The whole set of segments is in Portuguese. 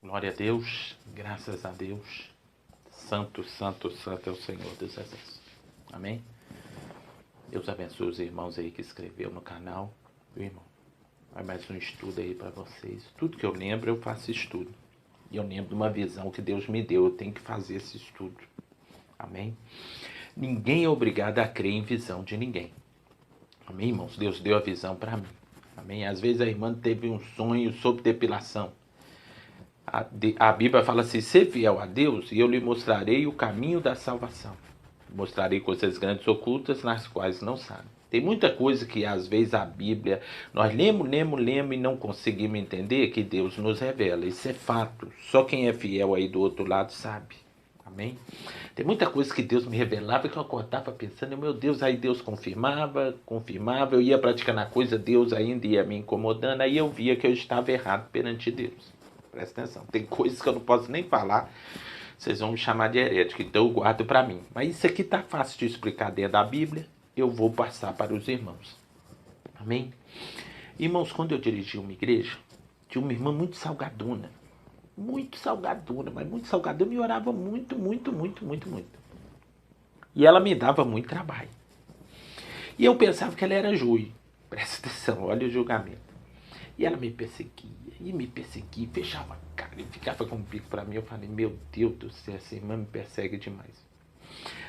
Glória a Deus, graças a Deus. Santo, santo, santo é o Senhor dos Exércitos. Amém? Deus abençoe os irmãos aí que escreveu no canal. Meu irmão, vai mais um estudo aí para vocês. Tudo que eu lembro, eu faço estudo. E eu lembro de uma visão que Deus me deu. Eu tenho que fazer esse estudo. Amém? Ninguém é obrigado a crer em visão de ninguém. Amém, irmãos? Deus deu a visão para mim. Amém? Às vezes a irmã teve um sonho sobre depilação. A Bíblia fala assim: ser fiel a Deus e eu lhe mostrarei o caminho da salvação. Mostrarei coisas grandes ocultas nas quais não sabe. Tem muita coisa que às vezes a Bíblia, nós lemos e não conseguimos entender, que Deus nos revela. Isso é fato. Só quem é fiel aí do outro lado sabe. Amém? Tem muita coisa que Deus me revelava que eu acordava pensando, meu Deus, aí Deus confirmava, eu ia praticando a coisa, Deus ainda ia me incomodando, aí eu via que eu estava errado perante Deus. Presta atenção, tem coisas que eu não posso nem falar, vocês vão me chamar de herético, então eu guardo para mim. Mas isso aqui tá fácil de explicar dentro da Bíblia, eu vou passar para os irmãos. Amém? Irmãos, quando eu dirigi uma igreja, tinha uma irmã muito salgadona, mas muito salgadona, e orava muito. E ela me dava muito trabalho. E eu pensava que ela era juiz. Presta atenção, olha o julgamento. E ela me perseguia, fechava a cara e ficava com um pico pra mim. Eu falei, meu Deus do céu, essa irmã me persegue demais.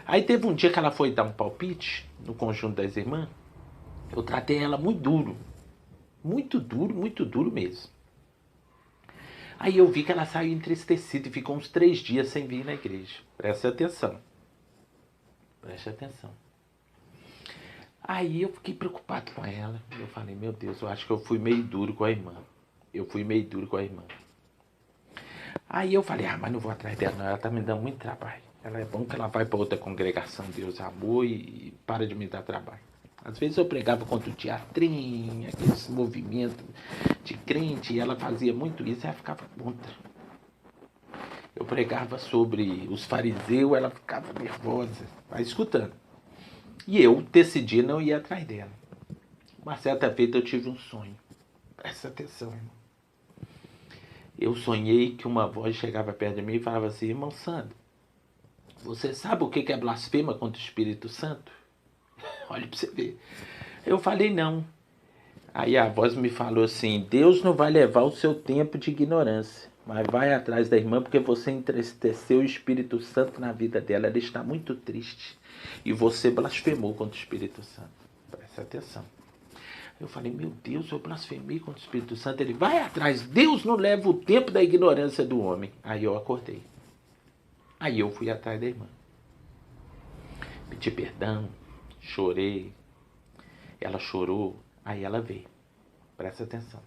Aí teve um dia que ela foi dar um palpite no conjunto das irmãs. Eu tratei ela muito duro mesmo. Aí eu vi que ela saiu entristecida e ficou uns 3 dias sem vir na igreja. Presta atenção. Aí eu fiquei preocupado com ela. Eu falei, meu Deus, eu acho que eu fui meio duro com a irmã. Aí eu falei, mas não vou atrás dela não, ela tá me dando muito trabalho. Ela é bom que ela vai para outra congregação, Deus amor, e para de me dar trabalho. Às vezes eu pregava contra o teatrinho, aqueles movimentos de crente, e ela fazia muito isso e ela ficava contra. Eu pregava sobre os fariseus, ela ficava nervosa, vai escutando. E eu decidi não ir atrás dela. Uma certa feita eu tive um sonho. Presta atenção, irmão. Eu sonhei que uma voz chegava perto de mim e falava assim, irmão Sandro, você sabe o que é blasfema contra o Espírito Santo? Olha pra você ver. Eu falei, não. Aí a voz me falou assim, Deus não vai levar o seu tempo de ignorância, mas vai atrás da irmã porque você entristeceu o Espírito Santo na vida dela. Ela está muito triste. E você blasfemou contra o Espírito Santo. Presta atenção. Eu falei, meu Deus, eu blasfemei contra o Espírito Santo. Ele, vai atrás, Deus não leva o tempo da ignorância do homem. Aí eu acordei. Aí eu fui atrás da irmã. Pedi perdão, chorei. Ela chorou, aí ela veio. Presta atenção.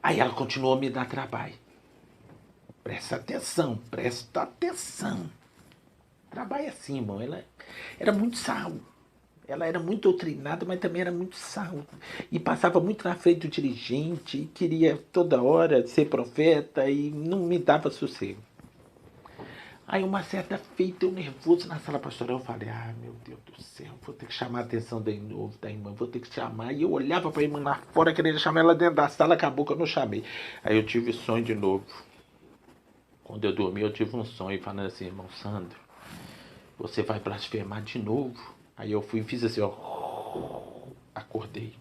Aí ela continuou a me dar trabalho. Presta atenção. Trabalho assim, irmão. Ela era muito sal. Ela era muito doutrinada, mas também era muito sal. E passava muito na frente do dirigente, e queria toda hora ser profeta, e não me dava sossego. Aí uma certa feita, eu nervoso na sala pastoral, eu falei, meu Deus do céu, vou ter que chamar a atenção da irmã, vou ter que chamar. E eu olhava pra irmã lá fora, querendo chamar ela dentro da sala, acabou que eu não chamei. Aí eu tive sonho de novo. Quando eu dormi, eu tive um sonho falando assim, irmão Sandro, você vai blasfemar de novo. Aí eu fui e fiz assim, acordei.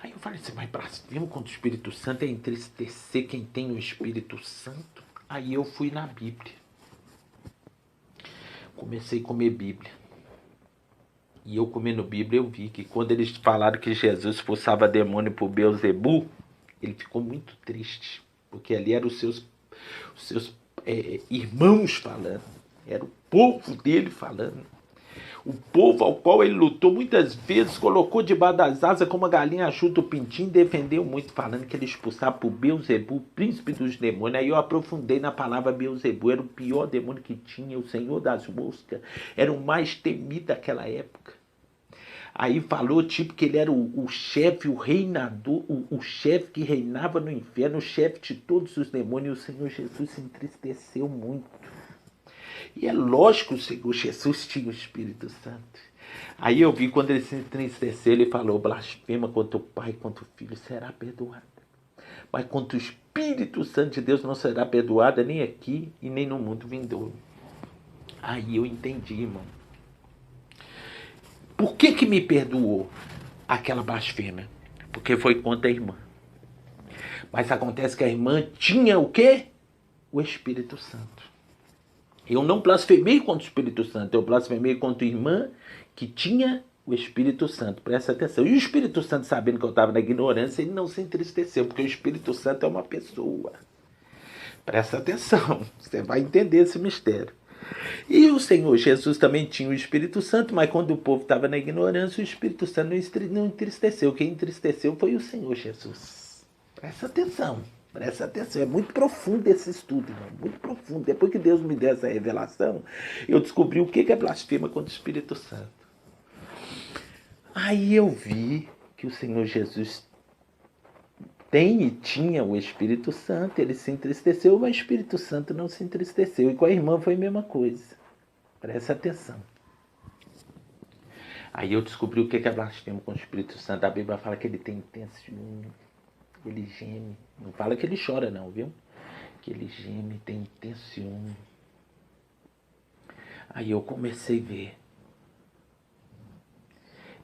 Aí eu falei assim, mas blasfemo contra o Espírito Santo é entristecer quem tem o Espírito Santo? Aí eu fui na Bíblia. Comecei a comer Bíblia. E eu comendo Bíblia, eu vi que quando eles falaram que Jesus expulsava demônio por Beelzebu, ele ficou muito triste. Porque ali eram os seus irmãos falando. Era o povo dele falando. O povo ao qual ele lutou muitas vezes, colocou debaixo das asas como a galinha ajuda o pintinho, defendeu muito, falando que ele expulsava por Beelzebu, príncipe dos demônios. Aí eu aprofundei na palavra Beelzebu, era o pior demônio que tinha, o senhor das moscas, era o mais temido daquela época. Aí falou tipo que ele era o chefe, o reinador, o chefe que reinava no inferno, o chefe de todos os demônios. E o Senhor Jesus se entristeceu muito. E é lógico que o Senhor Jesus tinha o Espírito Santo. Aí eu vi quando ele se entristeceu, ele falou, blasfema contra o Pai, contra o Filho, será perdoado. mas contra o Espírito Santo de Deus não será perdoada nem aqui e nem no mundo vindouro. Aí eu entendi, irmão. Por que me perdoou aquela blasfêmia? Porque foi contra a irmã. Mas acontece que a irmã tinha o quê? O Espírito Santo. Eu não blasfemei contra o Espírito Santo, eu blasfemei contra a irmã que tinha o Espírito Santo. Presta atenção. E o Espírito Santo, sabendo que eu estava na ignorância, ele não se entristeceu, porque o Espírito Santo é uma pessoa. Presta atenção, você vai entender esse mistério. E o Senhor Jesus também tinha o Espírito Santo, mas quando o povo estava na ignorância, o Espírito Santo não entristeceu. Quem entristeceu foi o Senhor Jesus. Presta atenção. Presta atenção, é muito profundo esse estudo, irmão, muito profundo. Depois que Deus me deu essa revelação, eu descobri o que é blasfêmia contra o Espírito Santo. Aí eu vi que o Senhor Jesus tem e tinha o Espírito Santo, ele se entristeceu, mas o Espírito Santo não se entristeceu. E com a irmã foi a mesma coisa. Presta atenção. Aí eu descobri o que é blasfêmia contra o Espírito Santo. A Bíblia fala que ele tem intenso ciúme. Ele geme. Não fala que ele chora não, viu? Que ele geme, tem intenso ciúme. Aí eu comecei a ver.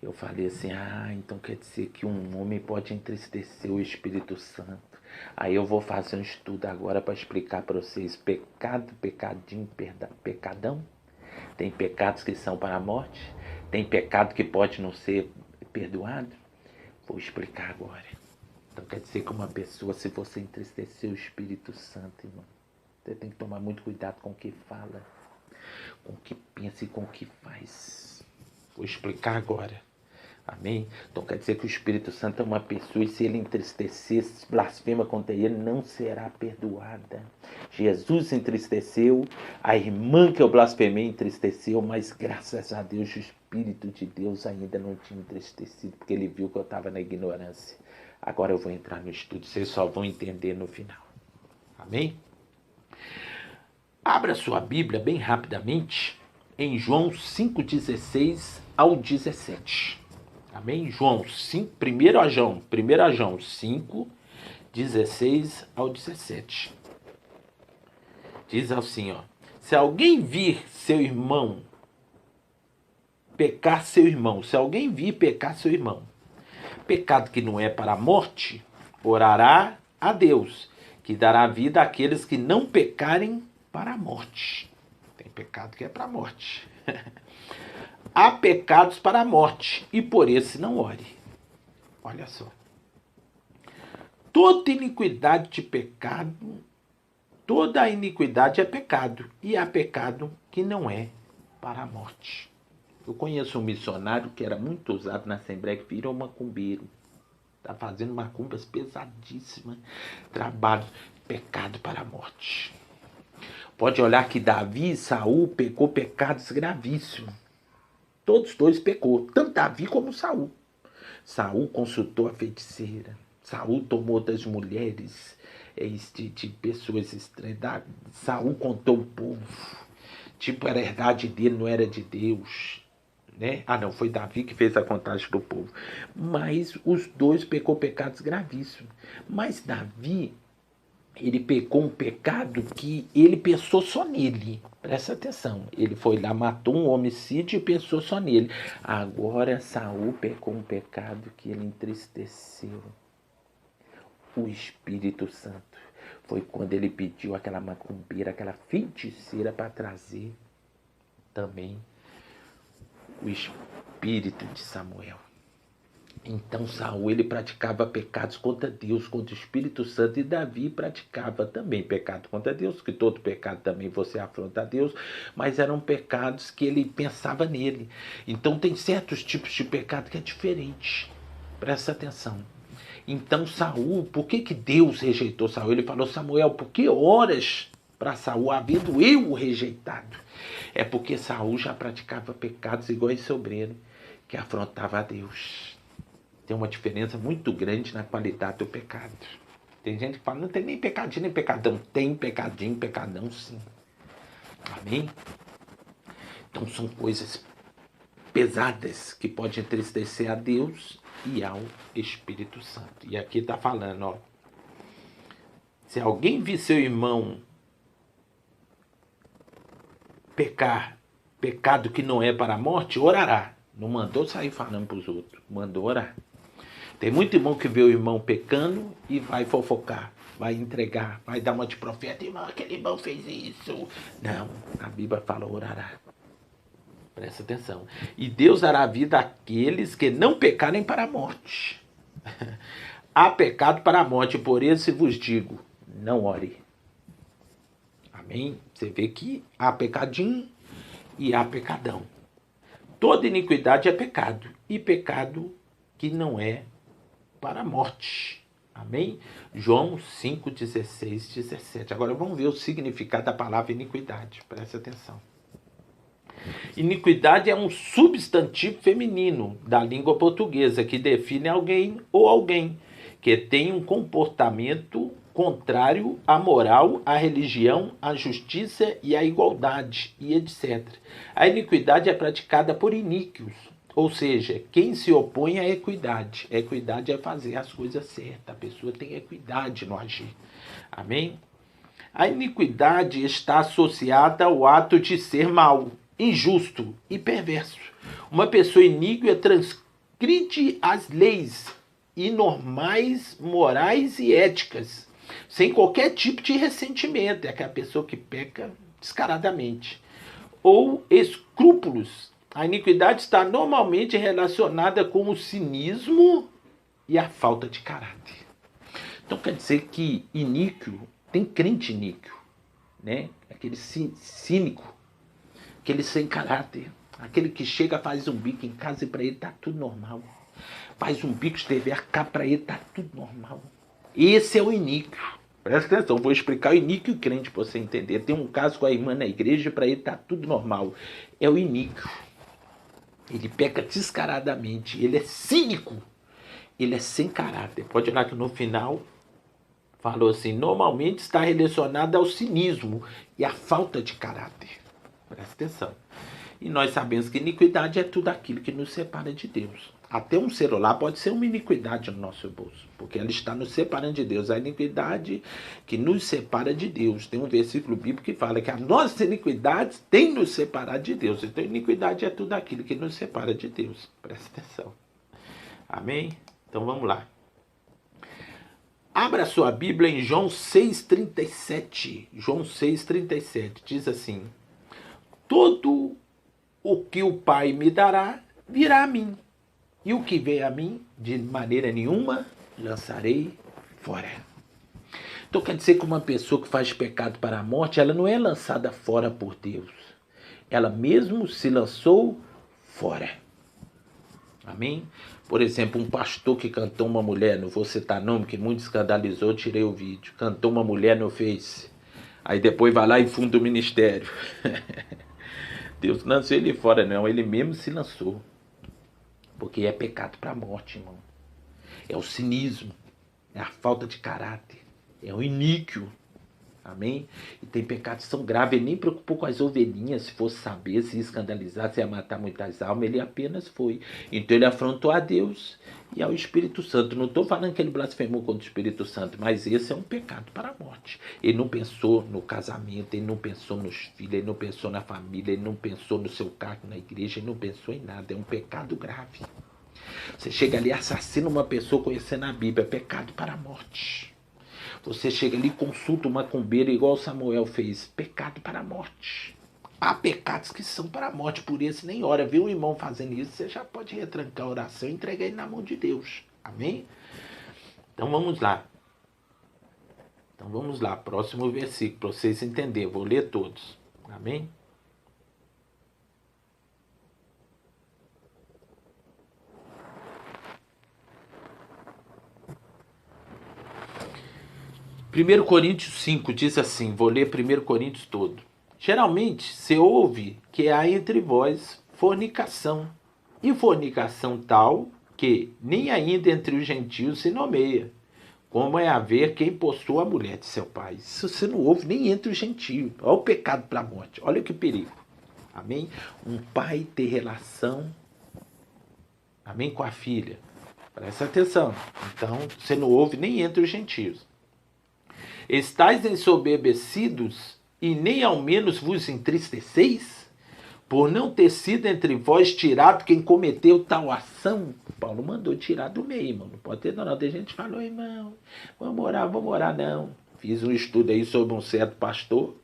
Eu falei assim, então quer dizer que um homem pode entristecer o Espírito Santo. Aí eu vou fazer um estudo agora para explicar para vocês. Pecado, pecadinho, pecadão. Tem pecados que são para a morte. Tem pecado que pode não ser perdoado. Vou explicar agora. Então quer dizer que uma pessoa, se você entristecer o Espírito Santo, irmão, você tem que tomar muito cuidado com o que fala, com o que pensa e com o que faz. Vou explicar agora. Amém? Então quer dizer que o Espírito Santo é uma pessoa e se ele entristecer, se blasfema contra ele, não será perdoada. Jesus entristeceu, a irmã que eu blasfemei entristeceu, mas graças a Deus o Espírito de Deus ainda não tinha entristecido, porque ele viu que eu estava na ignorância. Agora eu vou entrar no estudo, vocês só vão entender no final. Amém? Abra sua Bíblia bem rapidamente em João 5:16 ao 17. Amém? João 5, 1 João 5, 16 ao 17. Diz assim, ó. Se alguém vir seu irmão pecar seu irmão, se alguém vir pecar seu irmão, pecado que não é para a morte, orará a Deus, que dará vida àqueles que não pecarem para a morte. Tem pecado que é para a morte. Há pecados para a morte, e por esse não ore. Olha só. Toda iniquidade de pecado, toda a iniquidade é pecado, e há pecado que não é para a morte. Eu conheço um missionário que era muito usado na Assembleia, que virou macumbeiro. Está fazendo macumbas pesadíssimas, trabalho, pecado para a morte. Pode olhar que Davi e Saul pecou pecados gravíssimos. Todos dois pecou, tanto Davi como Saul. Saul consultou a feiticeira. Saul tomou das mulheres de pessoas estranhas. Saul contou o povo. Tipo, era herdade dele, não era de Deus. Né? Não, foi Davi que fez a contagem do povo. Mas os dois pecou pecados gravíssimos. Mas Davi, ele pecou um pecado que ele pensou só nele. Presta atenção. Ele foi lá, matou um homicídio e pensou só nele. Agora Saul pecou um pecado que ele entristeceu o Espírito Santo. Foi quando ele pediu aquela macumbeira, aquela feiticeira para trazer também o espírito de Samuel. Então Saul, ele praticava pecados contra Deus, contra o Espírito Santo, e Davi praticava também pecado contra Deus, que todo pecado também você afronta a Deus, mas eram pecados que ele pensava nele. Então tem certos tipos de pecado que é diferente. Presta atenção. Então Saul, por que Deus rejeitou Saul? Ele falou, Samuel, por que oras para Saul, havendo eu o rejeitado? É porque Saul já praticava pecados igual esse obreiro, que afrontava a Deus. Tem uma diferença muito grande na qualidade do pecado. Tem gente que fala, não tem nem pecadinho nem pecadão. Tem pecadinho, pecadão sim. Amém? Então são coisas pesadas que podem entristecer a Deus e ao Espírito Santo. E aqui está falando, ó. Se alguém vir seu irmão pecar, pecado que não é para a morte, orará. Não mandou sair falando para os outros, mandou orar. Tem muito irmão que vê o irmão pecando e vai fofocar, vai entregar, vai dar uma de profeta. Irmão, aquele irmão fez isso. Não, a Bíblia fala orará. Presta atenção. E Deus dará vida àqueles que não pecarem para a morte. Há pecado para a morte, por isso vos digo, não ore. Amém? Você vê que há pecadinho e há pecadão. Toda iniquidade é pecado. E pecado que não é para a morte. Amém? João 5, 16, 17. Agora vamos ver o significado da palavra iniquidade. Presta atenção. Iniquidade é um substantivo feminino da língua portuguesa que define alguém ou alguém que tem um comportamento contrário à moral, à religião, à justiça e à igualdade, e etc. A iniquidade é praticada por iníquos, ou seja, quem se opõe à equidade. Equidade é fazer as coisas certas, a pessoa tem equidade no agir. Amém? A iniquidade está associada ao ato de ser mau, injusto e perverso. Uma pessoa iníqua transgride as leis e normais morais e éticas, sem qualquer tipo de ressentimento. É aquela pessoa que peca descaradamente. Ou escrúpulos. A iniquidade está normalmente relacionada com o cinismo e a falta de caráter. Então quer dizer que iníquo, tem crente iníquo, né? Aquele cínico, aquele sem caráter, aquele que chega, faz um bico em casa e para ele tá tudo normal. Faz um bico de TV a cabo, para ele tá tudo normal. Esse é o iníquo. Presta atenção, vou explicar o iníquo e o crente para você entender. Tem um caso com a irmã na igreja, para ele tá tudo normal. É o iníquo. Ele peca descaradamente, ele é cínico, ele é sem caráter. Pode olhar que no final falou assim, normalmente está relacionado ao cinismo e à falta de caráter. Presta atenção. E nós sabemos que iniquidade é tudo aquilo que nos separa de Deus. Até um celular pode ser uma iniquidade no nosso bolso, porque ela está nos separando de Deus. A iniquidade que nos separa de Deus. Tem um versículo bíblico que fala que as nossas iniquidades têm nos separado de Deus. Então, iniquidade é tudo aquilo que nos separa de Deus. Presta atenção. Amém? Então, vamos lá. Abra sua Bíblia em João 6,37. João 6,37 diz assim: todo o que o Pai me dará, virá a mim. E o que vem a mim, de maneira nenhuma, lançarei fora. Então quer dizer que uma pessoa que faz pecado para a morte, ela não é lançada fora por Deus. Ela mesmo se lançou fora. Amém? Por exemplo, um pastor que cantou uma mulher, não vou citar nome, que muito escandalizou, tirei o vídeo. Cantou uma mulher no Face. Aí depois vai lá e funda o ministério. Deus não lançou ele fora, não. Ele mesmo se lançou. Porque é pecado para a morte, irmão. É o cinismo. É a falta de caráter. É o iníquo. Amém? E tem pecados que são graves. Ele nem preocupou com as ovelhinhas. Se fosse saber, se escandalizar, se ia matar muitas almas, ele apenas foi. Então ele afrontou a Deus e ao Espírito Santo. Não estou falando que ele blasfemou contra o Espírito Santo, mas esse é um pecado para a morte. Ele não pensou no casamento, ele não pensou nos filhos, ele não pensou na família, ele não pensou no seu cargo na igreja, ele não pensou em nada. É um pecado grave. Você chega ali e assassina uma pessoa conhecendo a Bíblia. É pecado para a morte. Você chega ali e consulta uma macumbeira igual Samuel fez. Pecado para a morte. Há pecados que são para a morte, por isso nem ora. Viu um irmão fazendo isso, você já pode retrancar a oração e entregar ele na mão de Deus. Amém? Então vamos lá. Próximo versículo, para vocês entenderem. Vou ler todos. Amém? Primeiro Coríntios 5 diz assim, vou ler 1 Coríntios todo. Geralmente se ouve que há entre vós fornicação, e fornicação tal que nem ainda entre os gentios se nomeia, como é haver quem possua a mulher de seu pai. Isso você não ouve nem entre os gentios. Olha o pecado para a morte, olha que perigo. Amém? Um pai ter relação, amém, com a filha. Presta atenção. Então você não ouve nem entre os gentios. Estais ensoberbecidos e nem ao menos vos entristeceis? Por não ter sido entre vós tirado quem cometeu tal ação. Paulo mandou tirar do meio, irmão. Não pode ter, não. Tem gente que falou, irmão, vamos orar, não. Fiz um estudo aí sobre um certo pastor.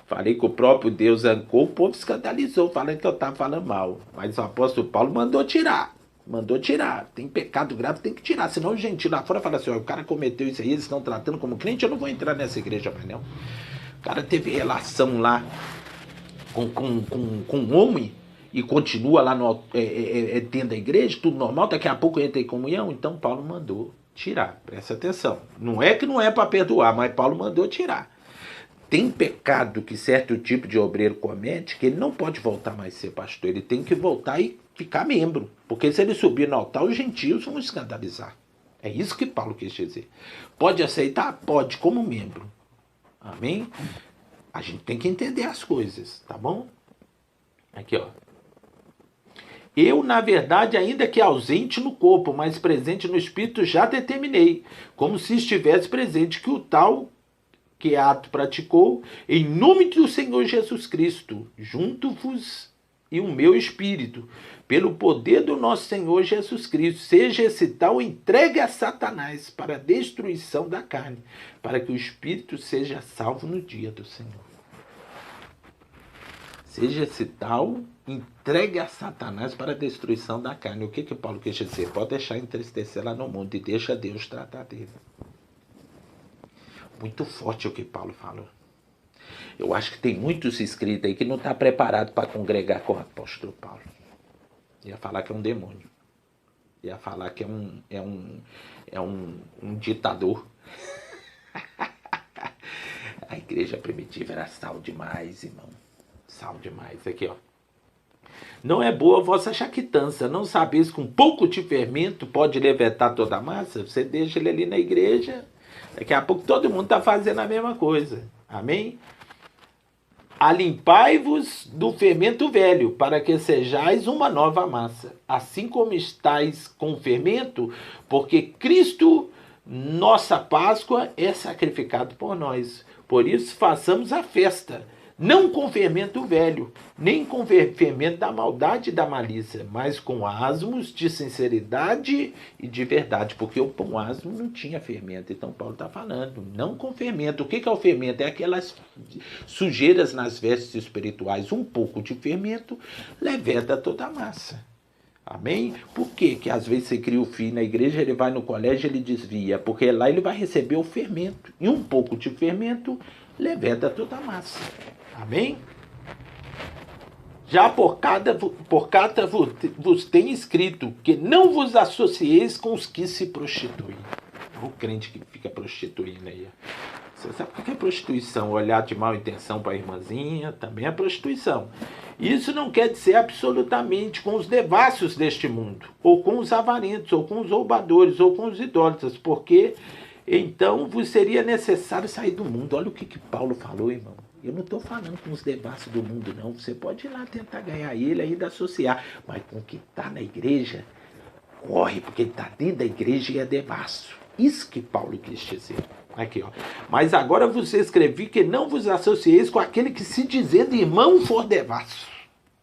Falei que o próprio Deus ancou, o povo escandalizou, falando que eu estava falando mal. Mas o apóstolo Paulo mandou tirar. Mandou tirar. Tem pecado grave, tem que tirar. Senão o gentil lá fora fala assim, ó, o cara cometeu isso aí, eles estão tratando como crente, eu não vou entrar nessa igreja mais não. O cara teve relação lá com um homem e continua lá dentro da igreja, tudo normal, daqui a pouco entra em comunhão. Então Paulo mandou tirar. Presta atenção. Não é que não é para perdoar, mas Paulo mandou tirar. Tem pecado que certo tipo de obreiro comete que ele não pode voltar mais a ser pastor. Ele tem que voltar e ficar membro. Porque se ele subir no altar, os gentios vão escandalizar. É isso que Paulo quis dizer. Pode aceitar? Pode, como membro. Amém? A gente tem que entender as coisas, tá bom? Aqui, ó. Eu, na verdade, ainda que ausente no corpo, mas presente no espírito, já determinei, como se estivesse presente, que o tal que ato praticou, em nome do Senhor Jesus Cristo, junto-vos e o meu espírito, pelo poder do nosso Senhor Jesus Cristo, seja esse tal entregue a Satanás para a destruição da carne, para que o espírito seja salvo no dia do Senhor. Seja esse tal entregue a Satanás para a destruição da carne. O que Paulo quer dizer? Pode deixar entristecer lá no mundo e deixa Deus tratar dele. Muito forte o que Paulo falou. Eu acho que tem muitos inscritos aí que não estão preparados para congregar com o apóstolo Paulo. Ia falar que é um demônio. Ia falar que é um ditador. A igreja primitiva era sal demais, irmão. Sal demais. Aqui, ó. Não é boa a vossa jactância. Não sabeis que um pouco de fermento pode levetar toda a massa? Você deixa ele ali na igreja, daqui a pouco todo mundo está fazendo a mesma coisa. Amém? Alimpai-vos do fermento velho, para que sejais uma nova massa, assim como estáis com o fermento, porque Cristo, nossa Páscoa, é sacrificado por nós. Por isso façamos a festa, não com fermento velho, nem com fermento da maldade e da malícia, mas com asmos de sinceridade e de verdade, porque o pão asmo não tinha fermento. Então Paulo está falando, não com fermento. O que é o fermento? É aquelas sujeiras nas vestes espirituais. Um pouco de fermento leveda toda a massa. Amém? Por quê? Que às vezes você cria o filho na igreja, ele vai no colégio, ele desvia, porque lá ele vai receber o fermento. E um pouco de fermento leveda toda a massa. Amém? Já por carta vos tem escrito que não vos associeis com os que se prostituem. O crente que fica prostituindo aí. Você sabe o que é prostituição? Olhar de má intenção para a irmãzinha também é prostituição. Isso não quer dizer absolutamente com os devassos deste mundo, ou com os avarentos, ou com os roubadores, ou com os idólatras, porque então vos seria necessário sair do mundo. Olha o que Paulo falou, irmão. Eu não estou falando com os devassos do mundo, não. Você pode ir lá tentar ganhar ele, ainda associar. Mas com o que está na igreja, corre, porque ele está dentro da igreja e é devasso. Isso que Paulo quis dizer. Aqui, ó. Mas agora vos escrevi que não vos associeis com aquele que, se dizendo irmão, for devasso.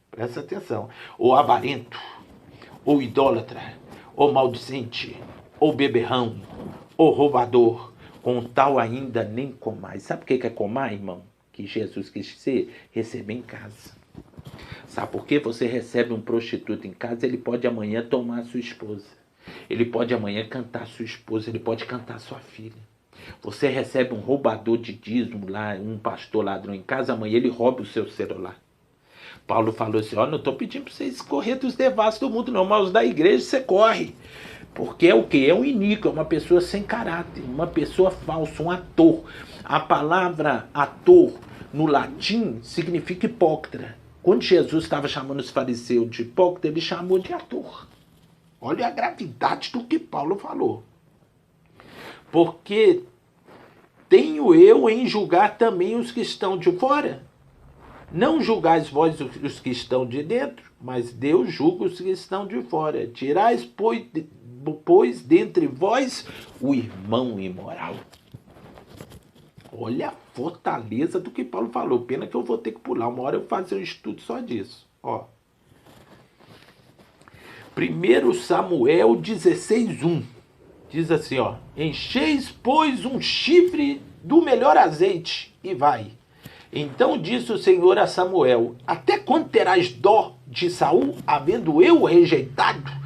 Presta atenção. Ou avarento, ou idólatra, ou maldicente, ou beberrão, ou roubador. Com tal ainda nem comais. Sabe o que é comar, irmão? Que Jesus quis dizer? Receber em casa. Sabe por quê? Você recebe um prostituto em casa, ele pode amanhã tomar a sua esposa. Ele pode amanhã cantar a sua esposa, ele pode cantar a sua filha. Você recebe um roubador de dízimo lá, um pastor ladrão em casa, amanhã ele rouba o seu celular. Paulo falou assim, ó, não estou pedindo para vocês correr dos devassos do mundo não, mas os da igreja você corre. Porque é o quê? É um iníquo, é uma pessoa sem caráter, uma pessoa falsa, um ator. A palavra ator no latim significa hipócrita. Quando Jesus estava chamando os fariseus de hipócrita, ele chamou de ator. Olha a gravidade do que Paulo falou. Porque tenho eu em julgar também os que estão de fora. Não julgais vós os que estão de dentro, mas Deus julga os que estão de fora. Tirais, pois dentre vós o irmão imoral. Olha a fortaleza do que Paulo falou. Pena que eu vou ter que pular. Uma hora eu vou fazer um estudo só disso. Ó. 1 Samuel 16:1. Diz assim, ó. Encheis, pois, um chifre do melhor azeite e vai. Então disse o Senhor a Samuel: até quando terás dó de Saul, havendo eu rejeitado?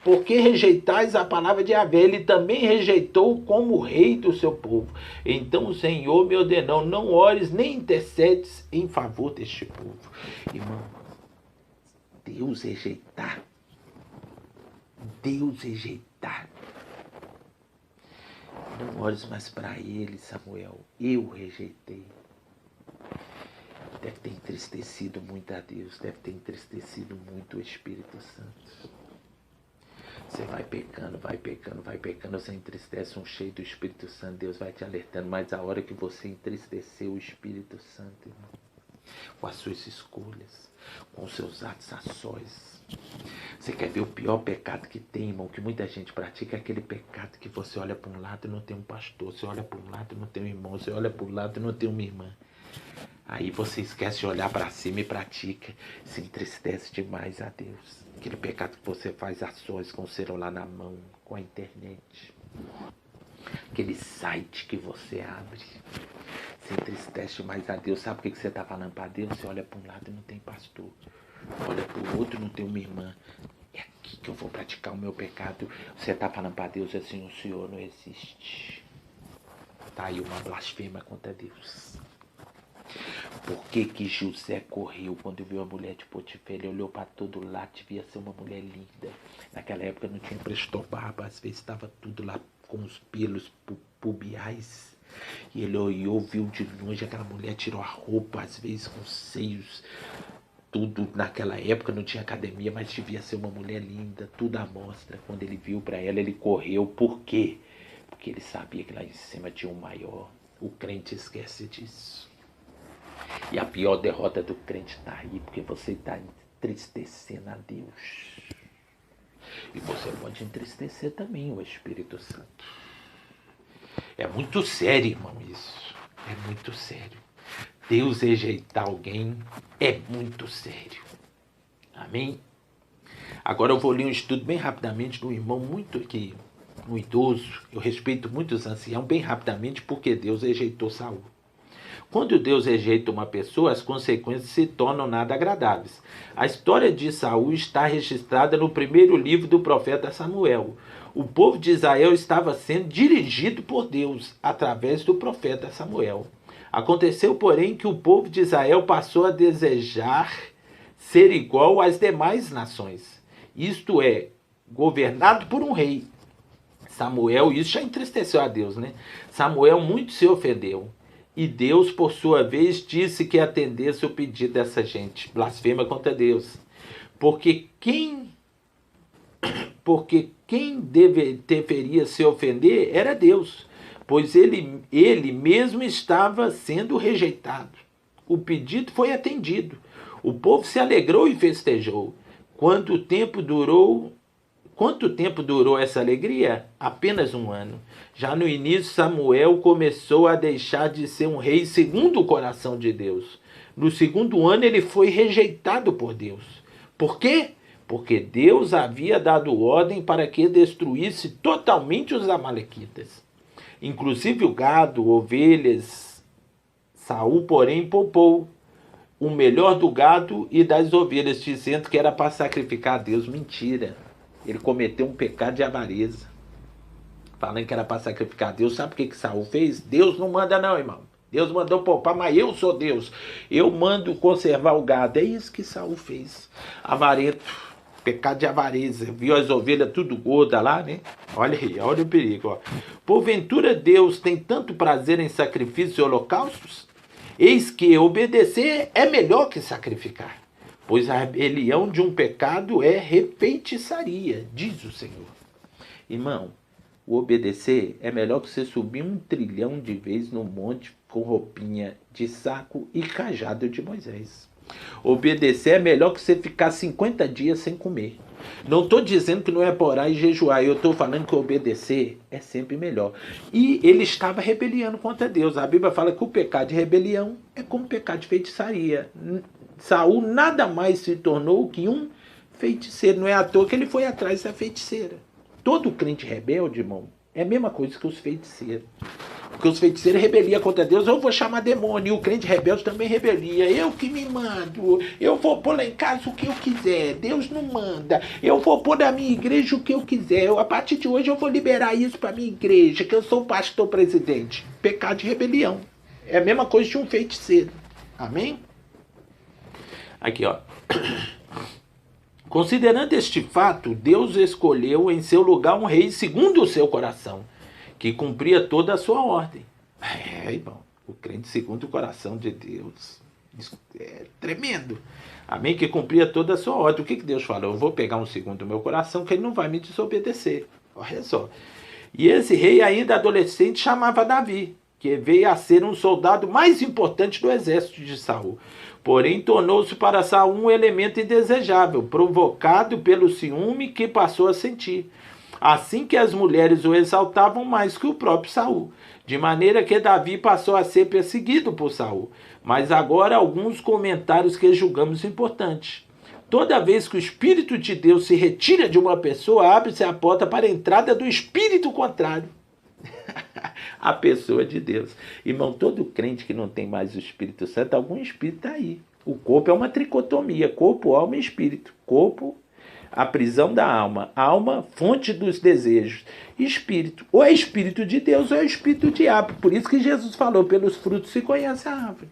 Porque rejeitais a palavra de Yahvé, ele também rejeitou como rei do seu povo. Então o Senhor me ordenou: não ores nem intercedes em favor deste povo. Irmão, Deus rejeitar. Não ores mais para ele, Samuel. Eu rejeitei. Deve ter entristecido muito a Deus, deve ter entristecido muito o Espírito Santo. Você vai pecando, você entristece um cheio do Espírito Santo, Deus vai te alertando, mas a hora que você entristeceu o Espírito Santo, irmão, com as suas escolhas, com os seus atos ações. Você quer ver o pior pecado que tem, irmão, que muita gente pratica? É aquele pecado que você olha para um lado e não tem um pastor, você olha para um lado e não tem um irmão, você olha para um lado e não tem uma irmã. Aí você esquece de olhar para cima e pratica, se entristece demais a Deus. Aquele pecado que você faz ações com o celular na mão, com a internet. Aquele site que você abre, se entristece demais a Deus. Sabe o que você está falando para Deus? Você olha para um lado e não tem pastor. Olha para o outro e não tem uma irmã. É aqui que eu vou praticar o meu pecado. Você está falando para Deus assim: o Senhor não existe. Está aí uma blasfêmia contra Deus. Por que José correu quando viu a mulher de Potifar? Ele olhou para todo lado, devia ser uma mulher linda. Naquela época não tinha prestou barba, às vezes estava tudo lá com os pelos pubiais. E ele olhou, viu de longe aquela mulher, tirou a roupa, às vezes com seios. Tudo naquela época não tinha academia, mas devia ser uma mulher linda, tudo à mostra. Quando ele viu para ela, ele correu. Por quê? Porque ele sabia que lá em cima tinha um maior. O crente esquece disso. E a pior derrota do crente está aí, porque você está entristecendo a Deus. E você pode entristecer também o Espírito Santo. É muito sério, irmão, isso. É muito sério. Deus rejeitar alguém é muito sério. Amém? Agora eu vou ler um estudo bem rapidamente de um irmão muito aqui, um idoso. Eu respeito muito os anciãos, bem rapidamente, porque Deus rejeitou Saul. Quando Deus rejeita uma pessoa, as consequências se tornam nada agradáveis. A história de Saul está registrada no primeiro livro do profeta Samuel. O povo de Israel estava sendo dirigido por Deus através do profeta Samuel. Aconteceu, porém, que o povo de Israel passou a desejar ser igual às demais nações. Isto é, governado por um rei. Samuel, isso já entristeceu a Deus, né? Samuel muito se ofendeu. E Deus, por sua vez, disse que atendesse o pedido dessa gente. Blasfema contra Deus. Porque quem deveria se ofender era Deus, pois ele mesmo estava sendo rejeitado. O pedido foi atendido. O povo se alegrou e festejou. Quanto tempo durou essa alegria? Apenas 1 ano. Já no início, Samuel começou a deixar de ser um rei segundo o coração de Deus. No 2º ano, ele foi rejeitado por Deus. Por quê? Porque Deus havia dado ordem para que destruísse totalmente os amalequitas. Inclusive o gado, ovelhas. Saul, porém, poupou o melhor do gado e das ovelhas, dizendo que era para sacrificar a Deus. Mentira. Ele cometeu um pecado de avareza, falando que era para sacrificar a Deus. Sabe o que Saul fez? Deus não manda não, irmão. Deus mandou poupar, mas eu sou Deus. Eu mando conservar o gado. É isso que Saul fez. Avarento, pecado de avareza. Viu as ovelhas tudo gorda lá, né? Olha aí, olha o perigo. Ó. Porventura Deus tem tanto prazer em sacrifícios e holocaustos? Eis que obedecer é melhor que sacrificar. Pois a rebelião de um pecado é refeitiçaria, diz o Senhor. Irmão, o obedecer é melhor que você subir 1 trilhão de vezes no monte com roupinha de saco e cajado de Moisés. Obedecer é melhor que você ficar 50 dias sem comer. Não estou dizendo que não é para orar e jejuar. Eu estou falando que obedecer é sempre melhor. E ele estava rebeliando contra Deus. A Bíblia fala que o pecado de rebelião é como o pecado de feitiçaria. Saul nada mais se tornou que um feiticeiro. Não é à toa que ele foi atrás da feiticeira. Todo crente rebelde, irmão, é a mesma coisa que os feiticeiros. Porque os feiticeiros rebeliam contra Deus, eu vou chamar demônio. E o crente rebelde também rebelia. Eu que me mando. Eu vou pôr lá em casa o que eu quiser. Deus não manda. Eu vou pôr na minha igreja o que eu quiser. A partir de hoje eu vou liberar isso para minha igreja, que eu sou o pastor presidente. Pecado de rebelião. É a mesma coisa de um feiticeiro. Amém? Aqui, ó. Considerando este fato, Deus escolheu em seu lugar um rei segundo o seu coração, que cumpria toda a sua ordem. Irmão, o crente segundo o coração de Deus. Isso é tremendo. Amém? Que cumpria toda a sua ordem. O que Deus falou? Eu vou pegar um segundo o meu coração, que ele não vai me desobedecer. Olha só. E esse rei, ainda adolescente, chamava Davi, que veio a ser um soldado mais importante do exército de Saul. Porém, tornou-se para Saul um elemento indesejável, provocado pelo ciúme que passou a sentir. Assim que as mulheres o exaltavam mais que o próprio Saul, de maneira que Davi passou a ser perseguido por Saul. Mas agora alguns comentários que julgamos importantes. Toda vez que o Espírito de Deus se retira de uma pessoa, abre-se a porta para a entrada do Espírito contrário. A pessoa de Deus. Irmão, todo crente que não tem mais o Espírito Santo, algum espírito está aí. O corpo é uma tricotomia, corpo, alma e espírito. Corpo, a prisão da alma. Alma, fonte dos desejos. Espírito, ou é Espírito de Deus ou é Espírito do diabo. Por isso que Jesus falou, pelos frutos se conhece a árvore.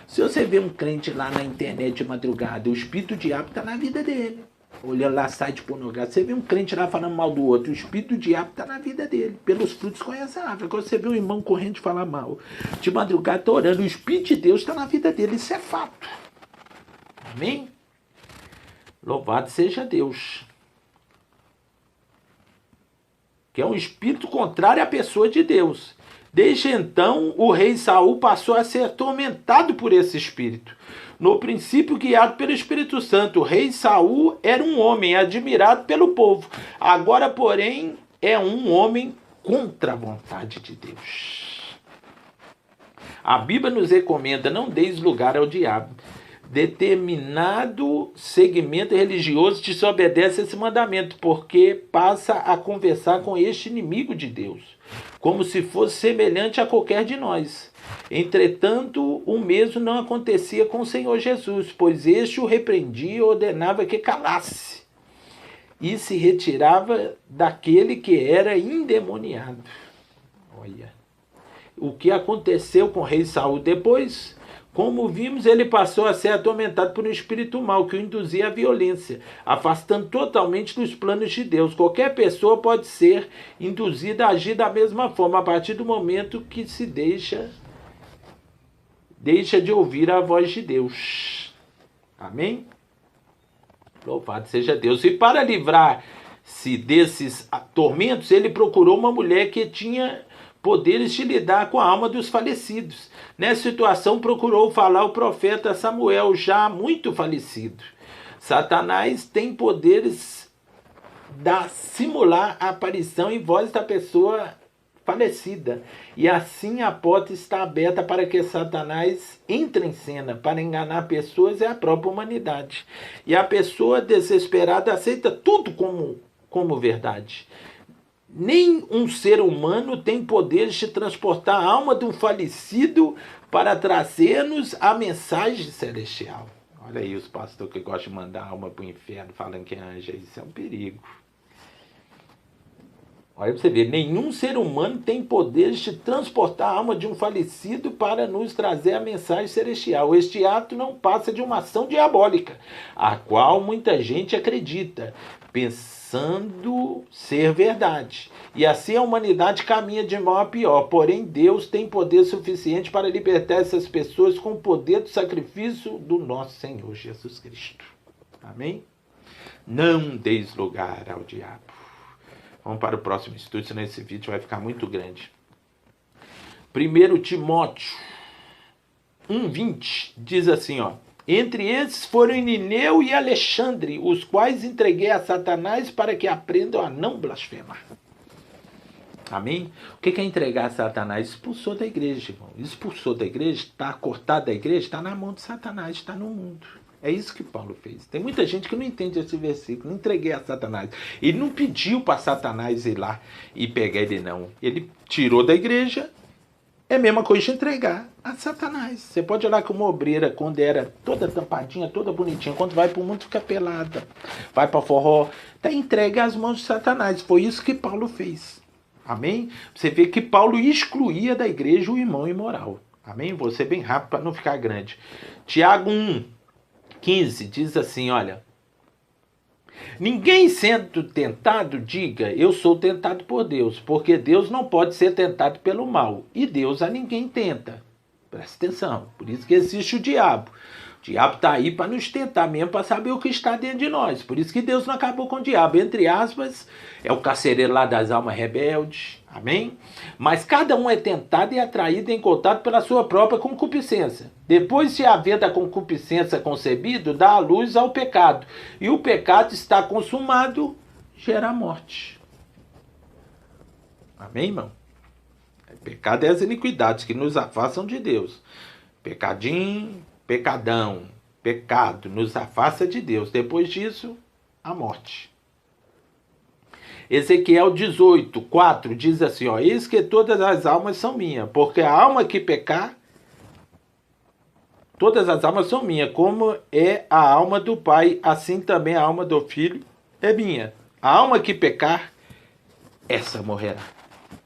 Se você vê um crente lá na internet de madrugada, o Espírito do diabo está na vida dele. Olhando lá site pornográfico, você vê um crente lá falando mal do outro, o espírito do diabo está na vida dele. Pelos frutos conhece a árvore. Quando você vê um irmão correndo de falar mal, de madrugada está orando, o espírito de Deus está na vida dele. Isso é fato. Amém? Louvado seja Deus. Que é um espírito contrário à pessoa de Deus. Desde então, o rei Saul passou a ser atormentado por esse espírito. No princípio, guiado pelo Espírito Santo, o rei Saul era um homem admirado pelo povo. Agora, porém, é um homem contra a vontade de Deus. A Bíblia nos recomenda: não deis lugar ao diabo. Determinado segmento religioso desobedece esse mandamento, porque passa a conversar com este inimigo de Deus, como se fosse semelhante a qualquer de nós. Entretanto, o mesmo não acontecia com o Senhor Jesus, pois este o repreendia e ordenava que calasse, e se retirava daquele que era endemoniado. Olha o que aconteceu com o rei Saul depois. Como vimos, ele passou a ser atormentado por um espírito mau que o induzia à violência, afastando totalmente dos planos de Deus. Qualquer pessoa pode ser induzida a agir da mesma forma a partir do momento que se deixa de ouvir a voz de Deus. Amém? Louvado seja Deus. E para livrar-se desses tormentos, ele procurou uma mulher que tinha poderes de lidar com a alma dos falecidos. Nessa situação, procurou falar o profeta Samuel, já muito falecido. Satanás tem poderes de simular a aparição e voz da pessoa falecida. E assim a porta está aberta para que Satanás entre em cena, para enganar pessoas e a própria humanidade. E a pessoa desesperada aceita tudo como verdade. Nem um ser humano tem poderes de transportar a alma de um falecido para trazer-nos a mensagem celestial. Olha aí os pastores que gostam de mandar a alma para o inferno falando que é anjo. Isso é um perigo. Olha para você ver, nenhum ser humano tem poderes de transportar a alma de um falecido para nos trazer a mensagem celestial. Este ato não passa de uma ação diabólica, a qual muita gente acredita, pensando ser verdade. E assim a humanidade caminha de mal a pior. Porém, Deus tem poder suficiente para libertar essas pessoas com o poder do sacrifício do nosso Senhor Jesus Cristo. Amém? Não deis lugar ao diabo. Vamos para o próximo estudo, senão esse vídeo vai ficar muito grande. 1 Timóteo 1:20 diz assim, ó: Entre esses foram Irineu e Alexandre, os quais entreguei a Satanás para que aprendam a não blasfemar. Amém? O que é entregar a Satanás? Expulsou da igreja, irmão. Expulsou da igreja, está cortado da igreja, está na mão de Satanás, está no mundo. É isso que Paulo fez. Tem muita gente que não entende esse versículo. Não entreguei a Satanás. Ele não pediu para Satanás ir lá e pegar ele, não. Ele tirou da igreja. É a mesma coisa de entregar a Satanás. Você pode olhar que uma obreira, quando era toda tampadinha, toda bonitinha, quando vai para o mundo fica pelada, vai para forró, está entregue às mãos de Satanás. Foi isso que Paulo fez. Amém? Você vê que Paulo excluía da igreja o irmão imoral. Amém? Vou ser bem rápido para não ficar grande. Tiago 1:15 diz assim, olha: ninguém sendo tentado, diga, eu sou tentado por Deus, porque Deus não pode ser tentado pelo mal, e Deus a ninguém tenta. Presta atenção, por isso que existe o diabo. O diabo está aí para nos tentar mesmo, para saber o que está dentro de nós. Por isso que Deus não acabou com o diabo. Entre aspas, é o carcereiro lá das almas rebeldes. Amém? Mas cada um é tentado e atraído e encontrado pela sua própria concupiscência. Depois de haver da concupiscência concebido, dá a luz ao pecado. E o pecado está consumado, gera morte. Amém, irmão? Pecado é as iniquidades que nos afastam de Deus. Pecadinho, pecadão, pecado nos afasta de Deus. Depois disso, a morte. Ezequiel 18:4 diz assim, ó: eis que todas as almas são minhas, porque a alma que pecar, todas as almas são minhas, como é a alma do Pai, assim também a alma do Filho é minha. A alma que pecar, essa morrerá.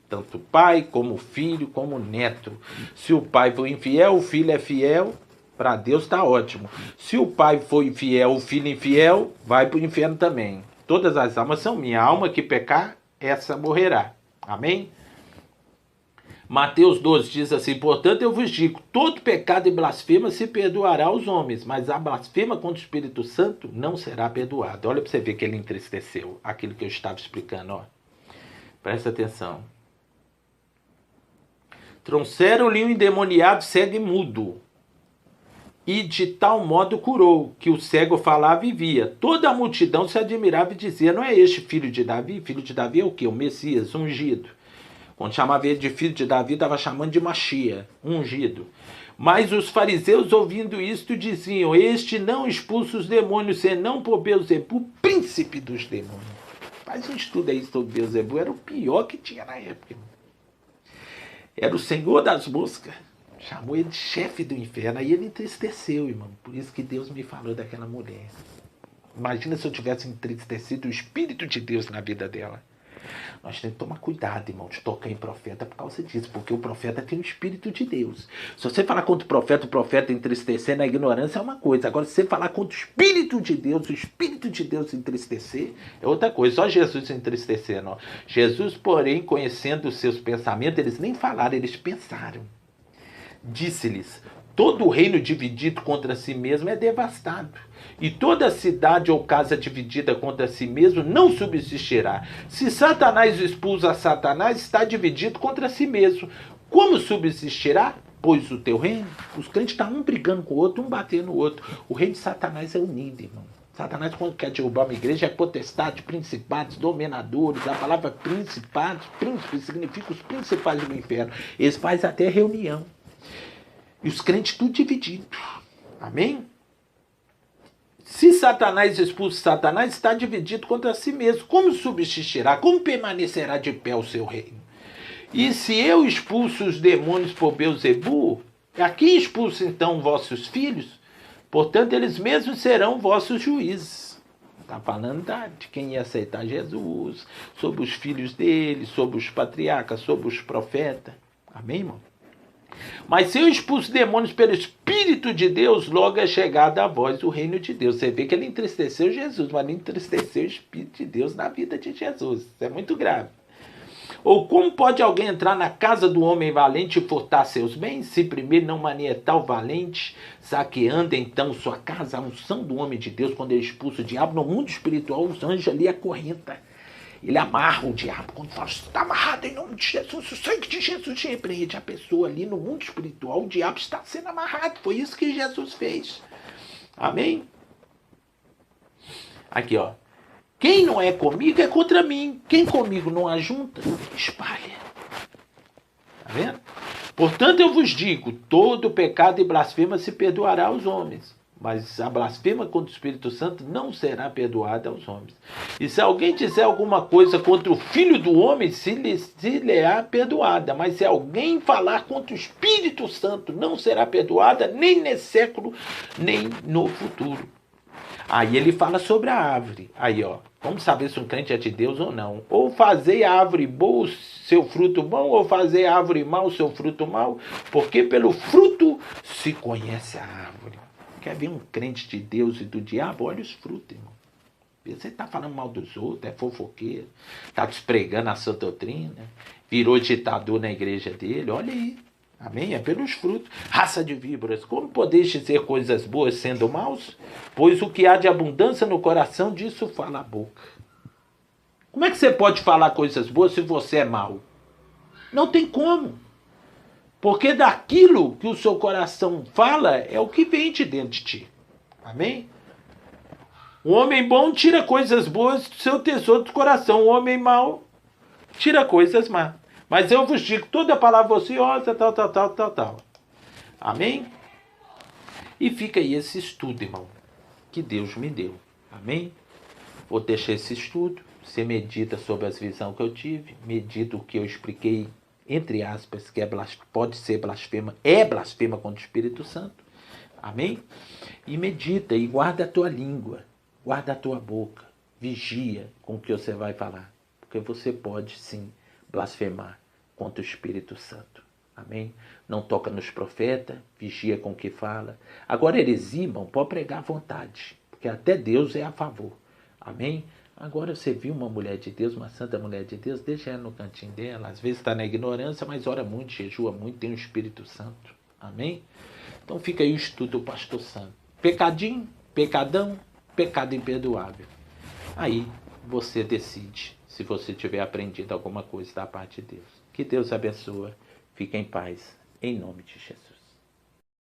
Tanto o pai, como o filho, como o neto. Se o pai for infiel, o filho é fiel, para Deus está ótimo. Se o pai for infiel, o filho infiel, vai para o inferno também. Todas as almas são minhas. A alma que pecar, essa morrerá. Amém? Mateus 12 diz assim, portanto eu vos digo, todo pecado e blasfema se perdoará aos homens, mas a blasfema contra o Espírito Santo não será perdoada. Olha para você ver que ele entristeceu, aquilo que eu estava explicando, ó. Presta atenção. Trouxeram-lhe um endemoniado cego e mudo, e de tal modo curou, que o cego falava e via. Toda a multidão se admirava e dizia, não é este filho de Davi? Filho de Davi é o quê? O Messias, ungido. Quando chamava ele de filho de Davi, estava chamando de Machia, ungido. Mas os fariseus, ouvindo isto, diziam, este não expulsa os demônios, senão por Beelzebu, príncipe dos demônios. Faz um estudo aí sobre Beelzebu, era o pior que tinha na época. Era o senhor das moscas. Chamou ele de chefe do inferno. Aí ele entristeceu, irmão. Por isso que Deus me falou daquela mulher. Imagina se eu tivesse entristecido o Espírito de Deus na vida dela. Nós temos que tomar cuidado, irmão, de tocar em profeta por causa disso. Porque o profeta tem o Espírito de Deus. Se você falar contra o profeta entristecer na ignorância é uma coisa. Agora, se você falar contra o Espírito de Deus, o Espírito de Deus entristecer, é outra coisa. Só Jesus entristecendo. Ó. Jesus, porém, conhecendo os seus pensamentos, eles nem falaram, eles pensaram. Disse-lhes, todo reino dividido contra si mesmo é devastado, e toda cidade ou casa dividida contra si mesmo não subsistirá. Se Satanás expulsa a Satanás, está dividido contra si mesmo. Como subsistirá, pois, o teu reino? Os crentes estão um brigando com o outro, um batendo no outro. O reino de Satanás é unido, irmão. Satanás, quando quer derrubar uma igreja, é potestade, principados, dominadores. A palavra principados, príncipes, significa os principais do inferno. Eles fazem até reunião. E os crentes tudo dividido. Amém? Se Satanás expulsa Satanás, está dividido contra si mesmo. Como subsistirá? Como permanecerá de pé o seu reino? E se eu expulso os demônios por Beelzebu, a quem expulso então vossos filhos? Portanto, eles mesmos serão vossos juízes. Está falando de quem ia aceitar Jesus, sobre os filhos dele, sobre os patriarcas, sobre os profetas. Amém, irmão? Mas se eu expulso demônios pelo Espírito de Deus, logo é chegado a vós o reino de Deus. Você vê que ele entristeceu Jesus, mas ele entristeceu o Espírito de Deus na vida de Jesus. Isso é muito grave. Ou como pode alguém entrar na casa do homem valente e furtar seus bens, se primeiro não manietar o valente, saqueando então sua casa? A unção do homem de Deus, quando ele expulsa o diabo, no mundo espiritual, os anjos ali acorrentam. Ele amarra o diabo. Quando fala, está amarrado em nome de Jesus, o sangue de Jesus repreende a pessoa ali no mundo espiritual. O diabo está sendo amarrado. Foi isso que Jesus fez. Amém? Aqui, ó. Quem não é comigo é contra mim. Quem comigo não ajunta, espalha. Tá vendo? Portanto, eu vos digo, todo pecado e blasfema se perdoará aos homens, mas a blasfema contra o Espírito Santo não será perdoada aos homens. E se alguém disser alguma coisa contra o Filho do Homem, se lhe é perdoada. Mas se alguém falar contra o Espírito Santo, não será perdoada, nem nesse século, nem no futuro. Aí ele fala sobre a árvore. Aí, ó, vamos saber se um crente é de Deus ou não. Ou fazer a árvore boa o seu fruto bom, ou fazer a árvore mal o seu fruto mal, porque pelo fruto se conhece a árvore. Quer ver um crente de Deus e do diabo? Olha os frutos, irmão. Você está falando mal dos outros, é fofoqueiro, está despregando a sua doutrina, virou ditador na igreja dele, olha aí. Amém? É pelos frutos. Raça de víboras, como podeis dizer coisas boas sendo maus? Pois o que há de abundância no coração, disso fala a boca. Como é que você pode falar coisas boas se você é mau? Não tem como. Porque daquilo que o seu coração fala é o que vem de dentro de ti. Amém? O homem bom tira coisas boas do seu tesouro do coração. O homem mau tira coisas más. Mas eu vos digo, toda palavra ociosa, tal. Amém? E fica aí esse estudo, irmão, que Deus me deu. Amém? Vou deixar esse estudo. Você medita sobre as visões que eu tive. Medita o que eu expliquei, entre aspas, que pode ser blasfema. É blasfema contra o Espírito Santo. Amém? E medita e guarda a tua língua. Guarda a tua boca. Vigia com o que você vai falar. Porque você pode, sim, blasfemar contra o Espírito Santo. Amém? Não toca nos profetas, vigia com o que fala. Agora, heresia, irmão, pode pregar à vontade, porque até Deus é a favor. Amém? Agora você viu uma mulher de Deus, uma santa mulher de Deus, deixa ela no cantinho dela. Às vezes está na ignorância, mas ora muito, jejua muito, tem o Espírito Santo. Amém? Então fica aí o estudo do pastor santo. Pecadinho, pecadão, pecado imperdoável. Aí você decide se você tiver aprendido alguma coisa da parte de Deus. Que Deus abençoe. Fique em paz. Em nome de Jesus.